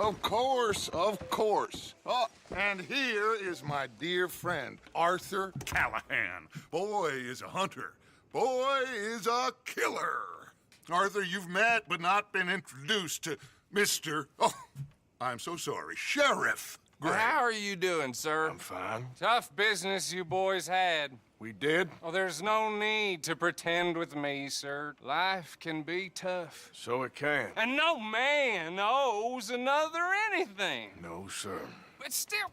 Of course, of course. Oh, and here is my dear friend, Arthur Callahan. Boy is a hunter. Boy is a killer. Arthur, you've met but not been introduced to Mr. Oh, I'm so sorry, Sheriff Gray. How are you doing, sir? I'm fine. Tough business you boys had. We did? Oh, there's no need to pretend with me, sir. Life can be tough. So it can. And no man owes another anything. No, sir. But still,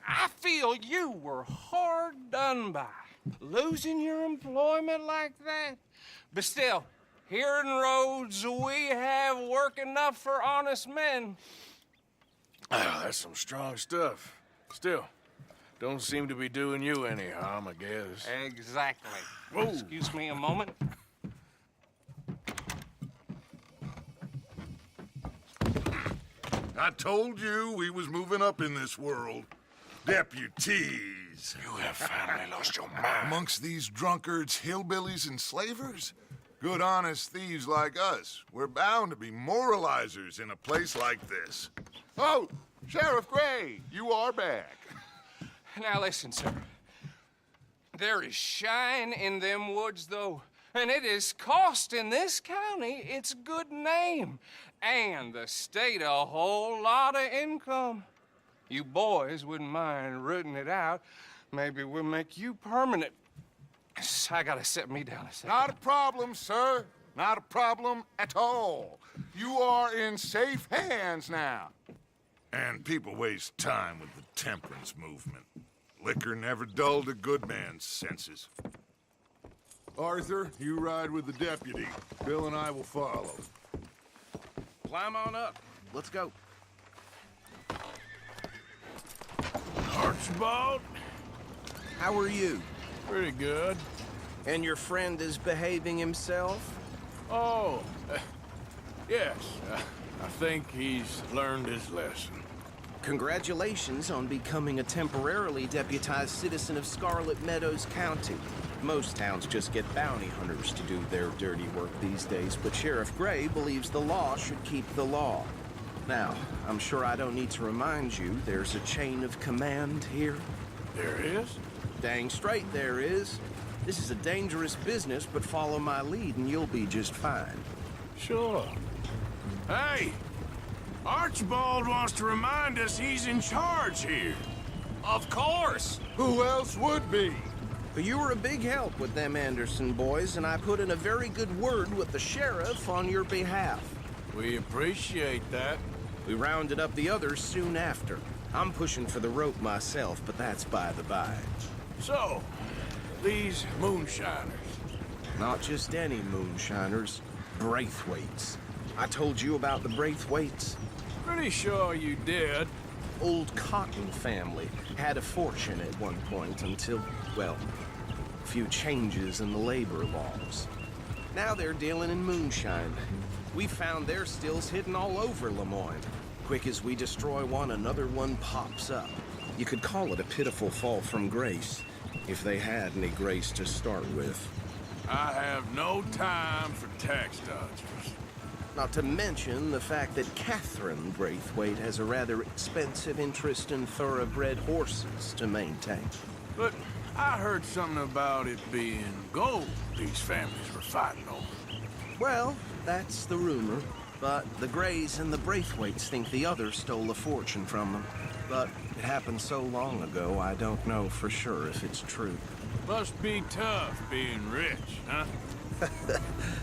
I feel you were hard done by. Losing your employment like that. But still, here in Rhodes, we have work enough for honest men. Ah, that's some strong stuff. Still, don't seem to be doing you any harm, I guess. Exactly. Whoa. Excuse me a moment. I told you we was moving up in this world. Deputies. You have finally lost your mind. Amongst these drunkards, hillbillies, and slavers? Good, honest thieves like us. We're bound to be moralizers in a place like this. Oh, Sheriff Gray, you are back. Now listen, sir. There is shine in them woods, though, and it is costing this county its good name and the state a whole lot of income. You boys wouldn't mind rooting it out. Maybe we'll make you permanent. I gotta set me down a second. Not a problem, sir. Not a problem at all. You are in safe hands now. And people waste time with the temperance movement. Liquor never dulled a good man's senses. Arthur, you ride with the deputy. Bill and I will follow. Climb on up. Let's go. Archibald? How are you? Pretty good. And your friend is behaving himself? Oh, yes. I think he's learned his lesson. Congratulations on becoming a temporarily deputized citizen of Scarlett Meadows County. Most towns just get bounty hunters to do their dirty work these days, but Sheriff Gray believes the law should keep the law. Now, I'm sure I don't need to remind you there's a chain of command here. There is? Dang straight there is. This is a dangerous business, but follow my lead and you'll be just fine. Sure. Hey! Archibald wants to remind us he's in charge here. Of course. Who else would be? But you were a big help with them Anderson boys, and I put in a very good word with the sheriff on your behalf. We appreciate that. We rounded up the others soon after. I'm pushing for the rope myself, but that's by the by. So, these moonshiners. Not just any moonshiners, Braithwaites. I told you about the Braithwaites. Pretty sure you did. Old Cotton family had a fortune at one point until, well, a few changes in the labor laws. Now they're dealing in moonshine. We found their stills hidden all over Lemoyne. Quick as we destroy one, another one pops up. You could call it a pitiful fall from grace, if they had any grace to start with. I have no time for tax dodgers. Not to mention the fact that Catherine Braithwaite has a rather expensive interest in thoroughbred horses to maintain. But I heard something about it being gold these families were fighting over. Well, that's the rumor. But the Grays and the Braithwaites think the others stole a fortune from them. But it happened so long ago, I don't know for sure if it's true. Must be tough being rich, huh?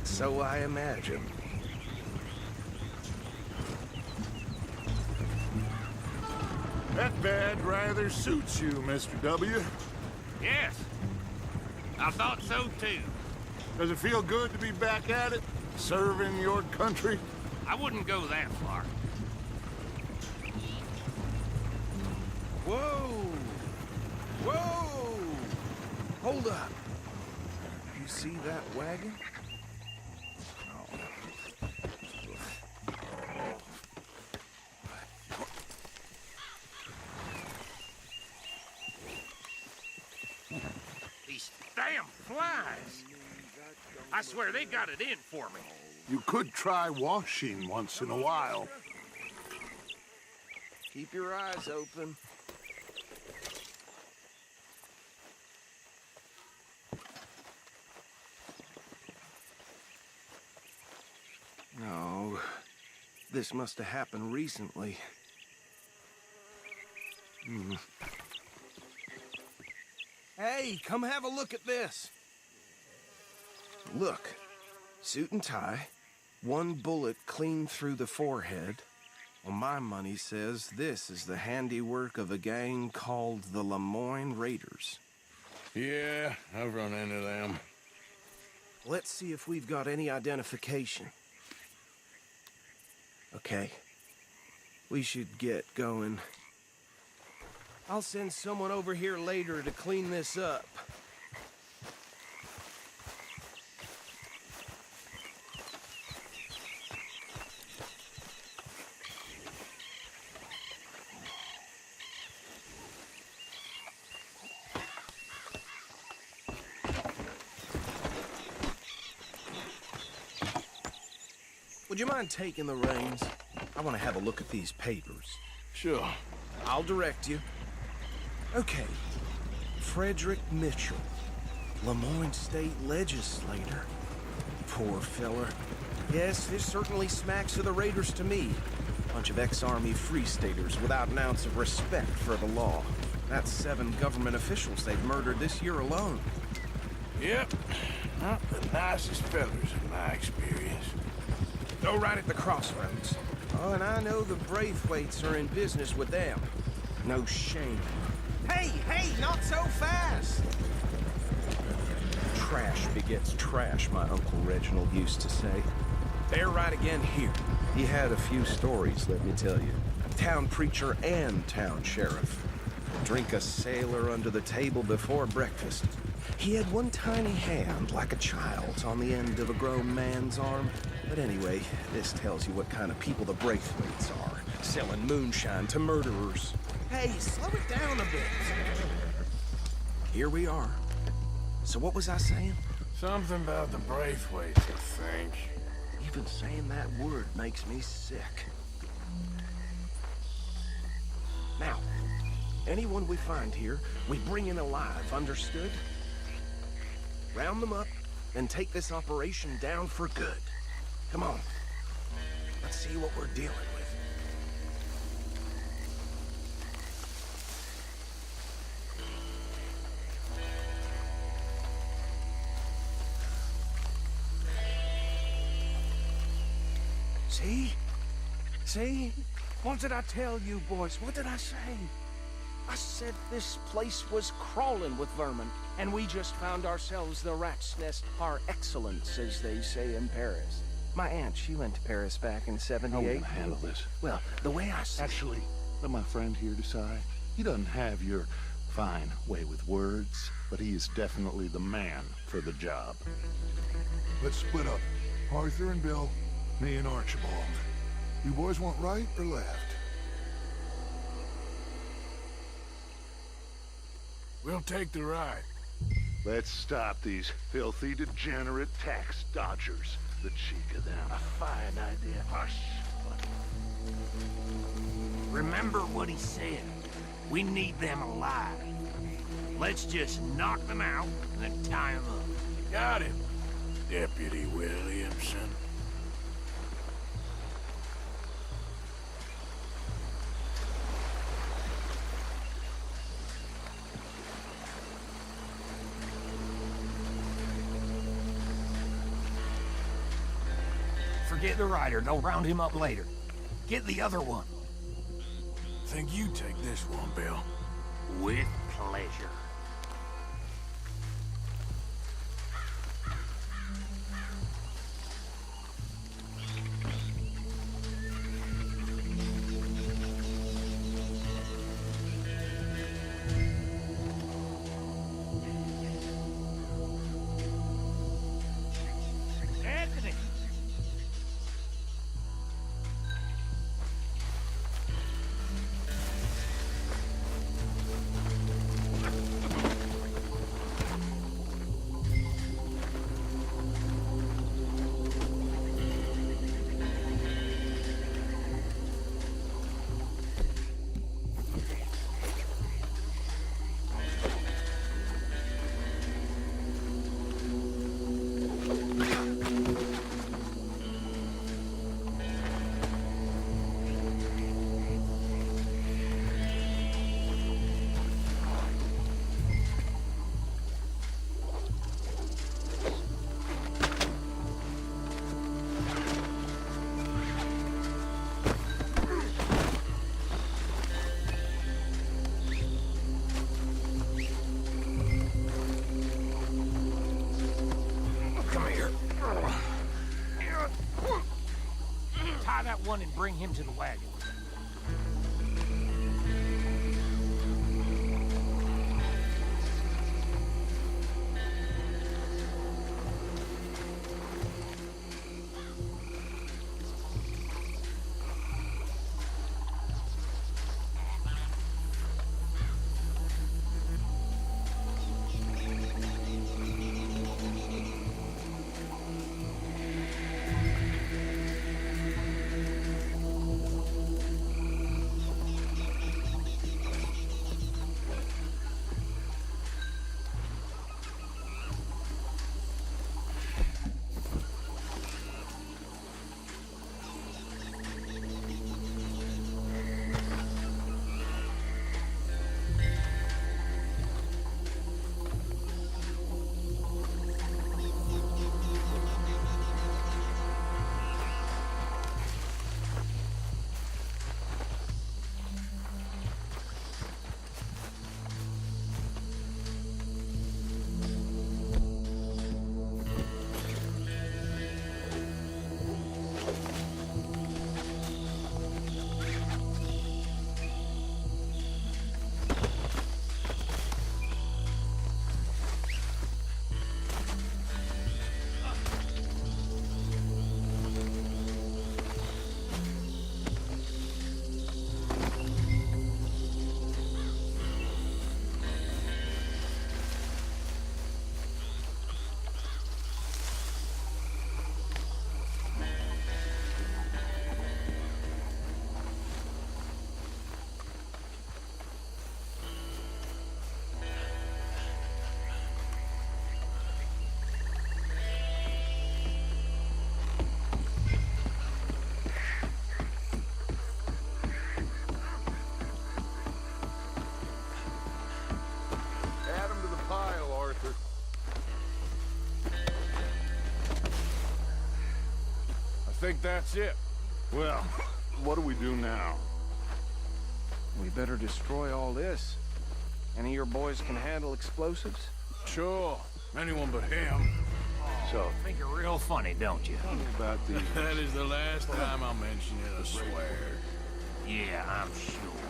So I imagine. That bad rather suits you, Mr. W. Yes. I thought so, too. Does it feel good to be back at it? Serving your country? I wouldn't go that far. Whoa! Whoa! Hold up. You see that wagon? These damn flies. I swear they got it in for me. You could try washing once in a while. Keep your eyes open. No, this must have happened recently. Hey, come have a look at this. Look, suit and tie, one bullet clean through the forehead. Well, my money says this is the handiwork of a gang called the Lemoyne Raiders. Yeah, I've run into them. Let's see if we've got any identification. Okay. We should get going. I'll send someone over here later to clean this up. Would you mind taking the reins? I want to have a look at these papers. Sure. I'll direct you. Okay. Frederick Mitchell, Lemoyne State Legislator. Poor feller. Yes, this certainly smacks of the Raiders to me. Bunch of ex-Army Free Staters without an ounce of respect for the law. That's 7 government officials they've murdered this year alone. Yep. Not the nicest fellas in my experience. Go right at the crossroads. Oh, and I know the Braithwaites are in business with them. No shame. Hey, not so fast! Trash begets trash, my Uncle Reginald used to say. They're right again here. He had a few stories, let me tell you. Town preacher and town sheriff. Drink a sailor under the table before breakfast. He had one tiny hand, like a child's, on the end of a grown man's arm. But anyway, this tells you what kind of people the Braithwaites are, selling moonshine to murderers. Hey, slow it down a bit. Here we are. So what was I saying? Something about the Braithwaites, I think. Even saying that word makes me sick. Now, anyone we find here, we bring in alive, understood? Round them up, and take this operation down for good. Come on. Let's see what we're dealing with. See? See? What did I tell you, boys? What did I say? I said this place was crawling with vermin, and we just found ourselves the rat's nest par excellence, as they say in Paris. My aunt, she went to Paris back in '78. How are we gonna handle this? Well, the way I see Actually, let my friend here decide. He doesn't have your fine way with words, but he is definitely the man for the job. Let's split up. Arthur and Bill, me and Archibald. You boys want right or left? We'll take the ride. Let's stop these filthy, degenerate tax dodgers. The cheek of them. A fine idea. Hush. Remember what he said. We need them alive. Let's just knock them out and then tie them up. Got him, Deputy Williamson. Forget the rider. They'll round him up later. Get the other one. Think you take this one, Bill. With pleasure. Anthony! gun and bring him to the wagon. I think that's it. Well, what do we do now? We better destroy all this. Any of your boys can handle explosives? Sure. Anyone but him. So, Think you're real funny, don't you? tell me about the... That is the last time I mention it, I swear. Yeah, I'm sure.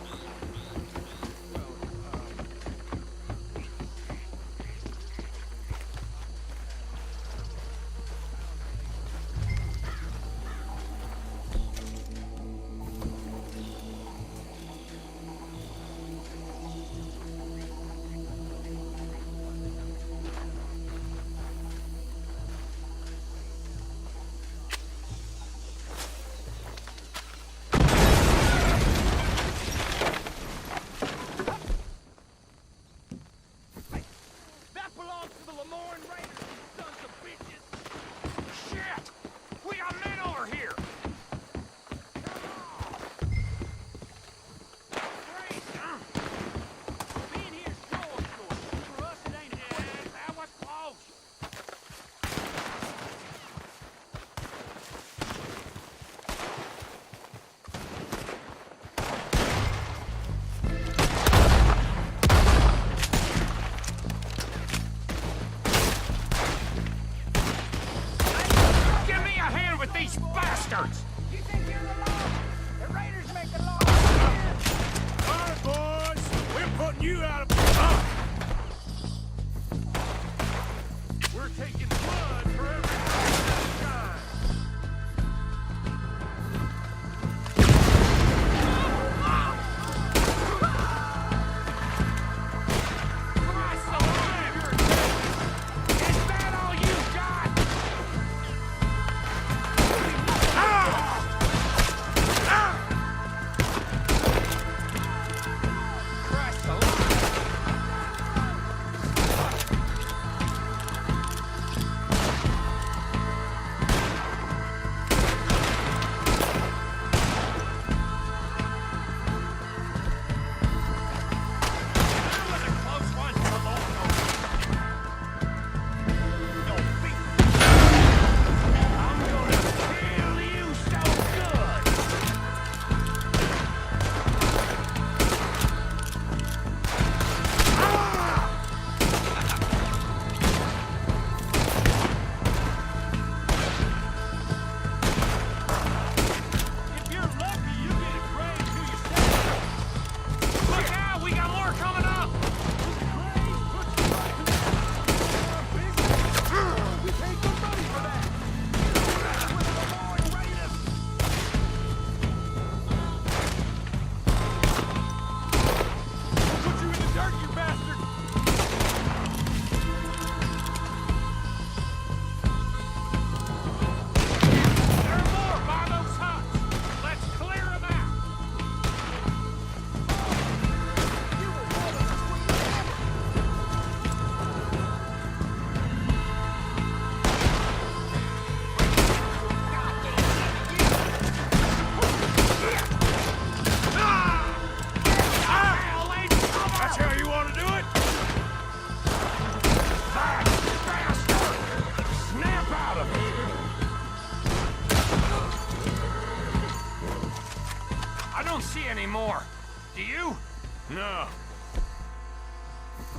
No.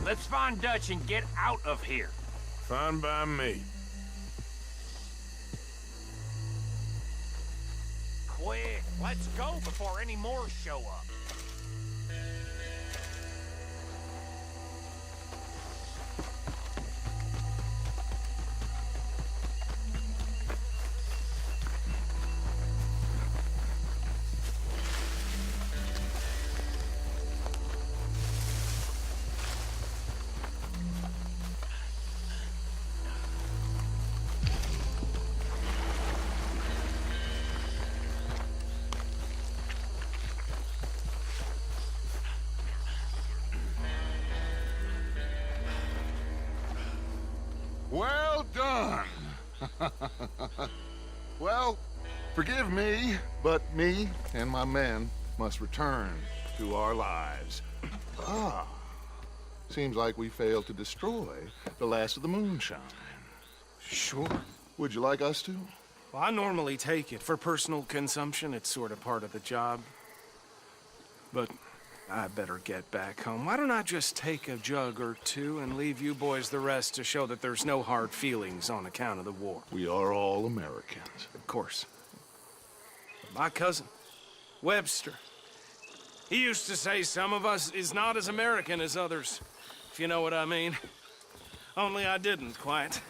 Let's find Dutch and get out of here. Fine by me. Quick, let's go before any more show up. Well done. Well, forgive me, but me and my men must return to our lives. Ah, seems like we failed to destroy the last of the moonshine. Sure. Would you like us to? Well, I normally take it. For personal consumption, it's sort of part of the job. But I better get back home. Why don't I just take a jug or two and leave you boys the rest to show that there's no hard feelings on account of the war? We are all Americans. Of course. My cousin, Webster, he used to say some of us is not as American as others, if you know what I mean. Only I didn't quite.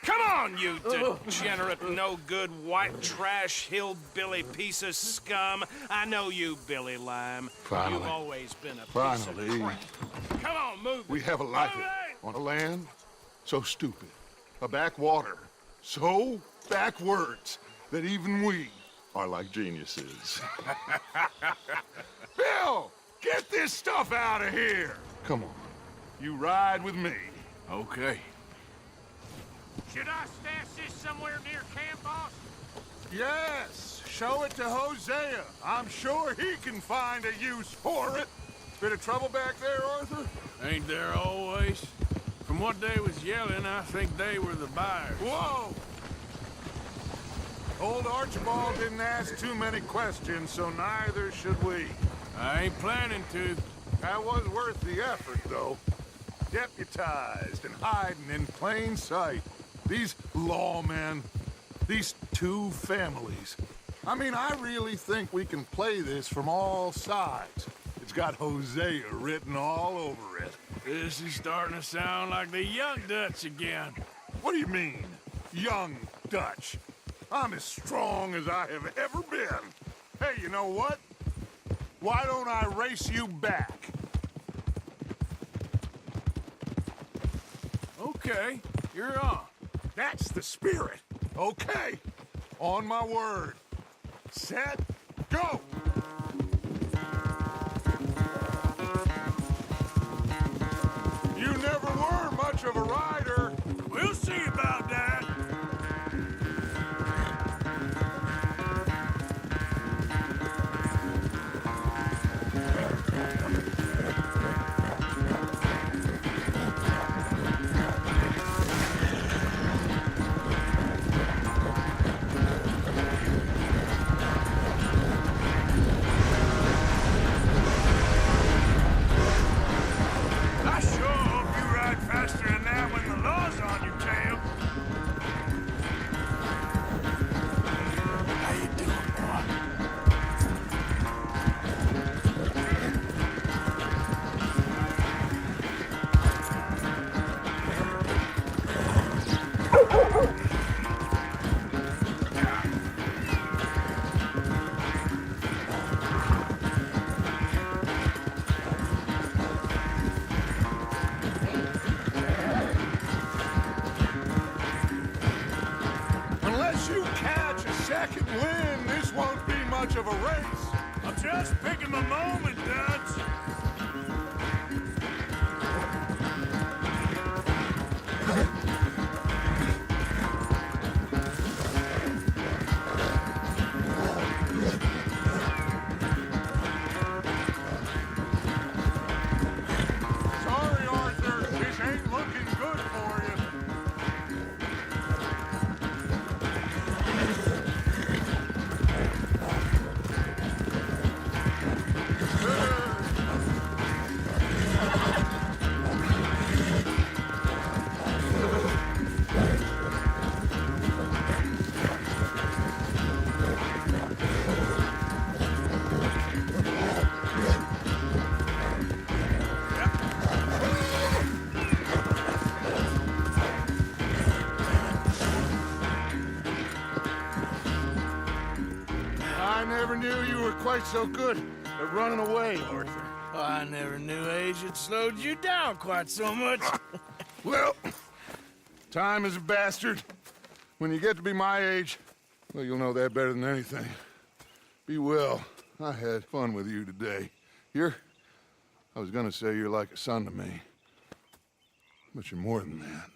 Come on, you degenerate, no-good, white trash, hillbilly piece of scum. I know you, Billy Lime. Finally. You've always been a Finally. piece of crap. Come on, move. We have a life on a land so stupid, a backwater so backwards that even we are like geniuses. Bill, get this stuff out of here. Come on, you ride with me. Okay. Should I stash this somewhere near camp, boss? Yes, show it to Hosea. I'm sure he can find a use for it. Bit of trouble back there, Arthur? Ain't there always? From what they was yelling, I think they were the buyers. Whoa! Old Archibald didn't ask too many questions, so neither should we. I ain't planning to. That was worth the effort, though. Deputized and hiding in plain sight. These lawmen, these two families. I mean, I really think we can play this from all sides. It's got Hosea written all over it. This is starting to sound like the young Dutch again. What do you mean, young Dutch? I'm as strong as I have ever been. Hey, you know what? Why don't I race you back? Okay, you're on. That's the spirit. Okay. On my word. Set, go! You never were much of a rider. We'll see about that. I sure hope you ride faster than that when the law's on your tail. How you doing, boy? Unless you catch a second wind, this won't be much of a race. I'm just picking my moment, Dutch. Sorry, Arthur. This ain't looking good for you. quite so good at running away, Arthur. Oh, I never knew age had slowed you down quite so much. Well, time is a bastard. When you get to be my age, well, you'll know that better than anything. Be well. I had fun with you today. I was gonna say you're like a son to me. But you're more than that.